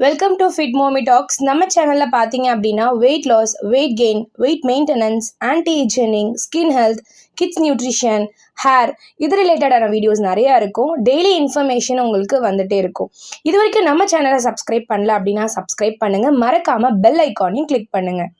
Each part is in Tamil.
Welcome to fit mommy talks. நம்ம சேனலில் பார்த்தீங்க அப்படின்னா weight loss, weight gain, weight maintenance, anti ageing, skin health, kids nutrition, hair, இது ரிலேட்டடான வீடியோஸ் நிறையா இருக்கும். டெய்லி இன்ஃபர்மேஷன் உங்களுக்கு வந்துகிட்டே இருக்கும். இது வரைக்கும் நம்ம சேனலை சப்ஸ்கிரைப் பண்ணல அப்படின்னா சப்ஸ்கிரைப் பண்ணுங்கள். மறக்காமல் பெல் ஐக்கானையும் கிளிக் பண்ணுங்கள்.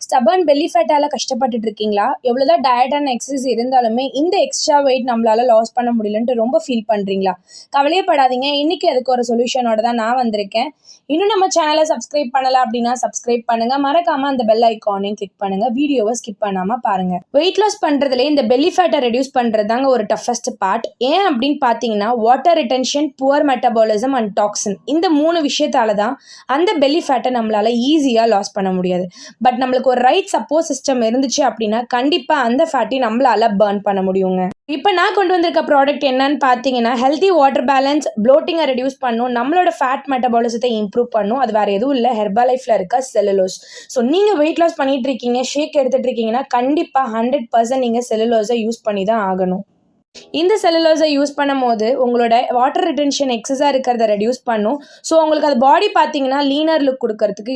ஸ்டபர்ன் பெல்லி ஃபேட்டால் கஷ்டப்பட்டுட்டு இருக்கீங்களா? எவ்வளோதான் டயட் அண்ட் எக்ஸசைஸ் இருந்தாலுமே இந்த எக்ஸ்ட்ரா வெயிட் நம்மளால் லாஸ் பண்ண முடியலன்ட்டு ரொம்ப ஃபீல் பண்ணுறீங்களா? கவலையப்படாதீங்க, இன்றைக்கி அதுக்கு ஒரு சொல்யூஷனோட தான் நான் வந்திருக்கேன். இன்னும் நம்ம சேனலை சப்ஸ்கிரைப் பண்ணலை அப்படின்னா சப்ஸ்கிரைப் பண்ணுங்கள். மறக்காமல் அந்த பெல் ஐக்கானையும் கிளிக் பண்ணுங்கள். வீடியோவை ஸ்கிப் பண்ணாமல் பாருங்கள். வெயிட் லாஸ் பண்ணுறதுலே இந்த பெல்லி ஃபேட்டை ரெடியூஸ் பண்ணுறது தாங்க ஒரு டஃபஸ்ட் பார்ட். ஏன் அப்படின்னு பார்த்தீங்கன்னா water retention, poor metabolism and toxin, இந்த 3 விஷயத்தால தான் அந்த பெல்லி ஃபேட்டை நம்மளால் ஈஸியாக லாஸ் பண்ண முடியாது. பட் நம்மளுக்கு ஒரு ரைட் சப்போர்ட் சிஸ்டம் இருந்துச்சு அப்படின்னா கண்டிப்பாக அந்த ஃபேட்டை நம்மளால் பர்ன் பண்ண முடியுங்க. இப்போ நான் கொண்டு வந்திருக்க ப்ராடக்ட் என்னன்னு பார்த்தீங்கன்னா ஹெல்தி வாட்டர் பேலன்ஸ், ப்ளோட்டிங்கை ரெடியூஸ் பண்ணும், நம்மளோட ஃபேட் மெட்டபாலிசத்தை இம்ப்ரூவ் பண்ணும். அது வேறு எதுவும் இல்லை, ஹெர்பாலைஃப்ல இருக்க செல்லுலோஸ். ஸோ நீங்கள் வெயிட் லாஸ் பண்ணிட்டு இருக்கீங்க, ஷேக் எடுத்துகிட்டு இருக்கீங்கன்னா கண்டிப்பாக 100% நீங்கள் செல்லுலோஸை யூஸ் பண்ணி தான் ஆகணும். இந்த செல்லுலோஸை யூஸ் பண்ணும் போது உங்களோட வாட்டர் ரிட்டென்ஷன் எக்ஸஸாக இருக்கிறத ரெடியூஸ் பண்ணும். ஸோ உங்களுக்கு அது பாடி பார்த்தீங்கன்னா லீனர் லுக் கொடுக்கறதுக்கு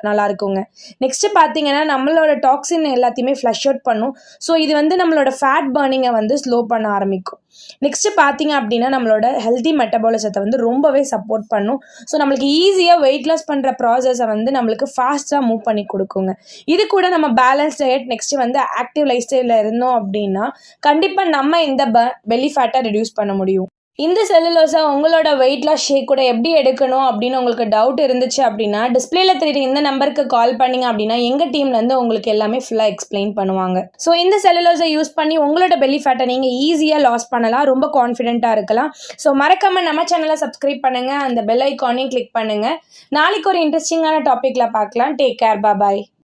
நல்லா இருக்குங்க. நெக்ஸ்ட்டு பார்த்தீங்கன்னா நம்மளோட டாக்ஸின் எல்லாத்தையுமே ஃப்ளஷ் அவுட் பண்ணும். ஸோ இது நம்மளோட ஃபேட் பர்னிங்கை ஸ்லோ பண்ண ஆரம்பிக்கும். நெக்ஸ்ட்டு பார்த்தீங்க அப்படின்னா நம்மளோட ஹெல்தி மெட்டபாலிசத்தை ரொம்பவே சப்போர்ட் பண்ணும். ஸோ நம்மளுக்கு ஈஸியாக வெயிட் லாஸ் பண்ணுற ப்ராசஸை நம்மளுக்கு ஃபாஸ்ட்டாக மூவ் பண்ணி கொடுக்குங்க. இது கூட நம்ம balance diet, next active life ஸ்டைலில் இருந்தோம் அப்படின்னா கண்டிப்பாக நம்ம இந்த பெல்லி ஃபேட்டை ரெடியூஸ் பண்ண முடியும். இந்த செல்லுலோஸை உங்களோட வெயிட் லாஸ் ஷேக் கூட எப்படி எடுக்கணும் அப்படின்னு உங்களுக்கு டவுட் இருந்துச்சு அப்படின்னா டிஸ்பிளேல தெரியுற இந்த நம்பருக்கு கால் பண்ணிங்க அப்படின்னா எங்கள் டீம்லேருந்து உங்களுக்கு எல்லாமே ஃபுல்லாக எக்ஸ்பிளைன் பண்ணுவாங்க. ஸோ இந்த செல்லுலோஸை யூஸ் பண்ணி உங்களோட பெல்லி ஃபேட்டை நீங்கள் ஈஸியாக லாஸ் பண்ணலாம், ரொம்ப கான்ஃபிடென்ட்டாக இருக்கலாம். ஸோ மறக்காமல் நம்ம சேனலை சப்ஸ்கிரைப் பண்ணுங்கள், அந்த பெல் ஐக்கானையும் கிளிக் பண்ணுங்கள். நாளைக்கு ஒரு இன்ட்ரெஸ்டிங்கான டாப்பிக்கில் பார்க்கலாம். டேக் கேர், பாய்.